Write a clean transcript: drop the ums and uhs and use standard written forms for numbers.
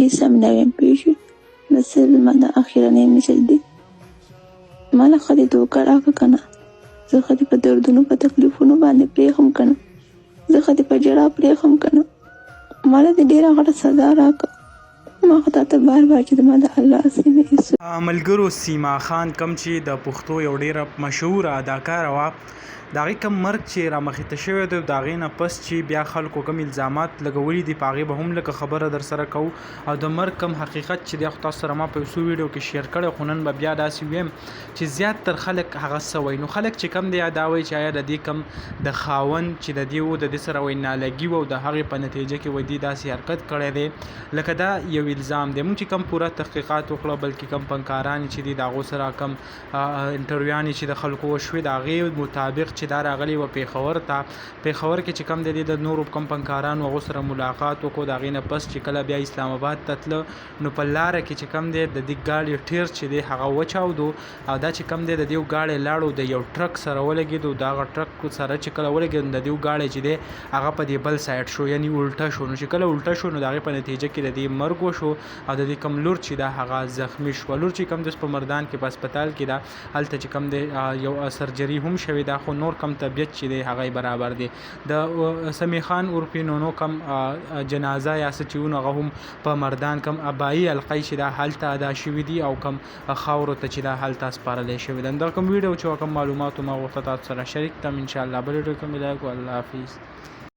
هیڅ هم نه یم پوه شوې. بس زما د اخرنی مثل دی. ما له ښه دې دوکه راکړه که نه، زه ښه دې په دردونو په تکلیفونو باندې پرېښم که نه، زه ښه دې په ژړا پرېښم که نه. ما له دې ډېره غټه سزا راکړه. ما خو تا ته بار بار چې زما د الله سیمې ملګرو سیما خان کم چې د پښتو یو ډیره مشهوره اداکاره وه، د هغې کم مرګ چې رامخته شوی دی، د هغې نه پس چې بیا خلکو کم الزامات لګولي دي په هغې به هم لږه خبره در سره کوو، او د مرګ کم حقیقت چې دی خو تاسو سره ما په یو څو ویډیو کې شیر کړی، خو نن به بیا داسې ویم چې زیات تر خلک هغه څه وایي. نو خلک چې کم دی دا وایي چې آیا د دې کم د خاوند چې د دې و د دې سره وایي نالګي و او د هغې په نتیجه کې وایي دې داسې حرکت کړی دی لکه دا یو الزام دی. موږ چې کم پوره تحقیقات وکړه، بلکې کم فنکاران چې دي د هغو سره کم انټرویوانې چې د خلکو وشوې د هغې مطابق چې دا راغلی و پېښور ته، پېښور کې چې کم د دې د نورو کم فنکارانو هغو سره ملاقات وکړو، د هغې نه پس چې کله بیا اسلام آباد ته تله نو په لاره کې چې کم دی د دې ګاډي ټیر چې دی هغه وچاودو، او دا چې کم دی د دې ګاډی لاړو د یو ټرک سره ولګېدو، د هغه ټرک سره چې کله ولګېدو د دې ګاډی چې دی هغه په دې بل سایډ شو، یعنې الټه شو. نو چې کله الټه شو نو د هغې په نتیجه کې د دې مرګ وشو، او د دې کم لور چې دا هغه زخمي شوه. لور چې کم دی په مردان کې په هسپتال کې ده، هلته چې کم دی یو سرجري هم شوې ده، خو نور کم طبیعت چې دی هغه برابر دی. د سمیع خان عرفي نونو کم جنازه یا څه چې وو هغه هم په مردان کم ابایي حلقې چې دا هلته ادا شوي دي، او کم خاورو ته چې دا هلته سپارلی شوي ده. دا کوم ویډیو چې کوم معلوماتو ما غوښته تاسو سره شریک کړم، انشاءالله بل ویډیو کې ملاقات کوو. الله حافظ.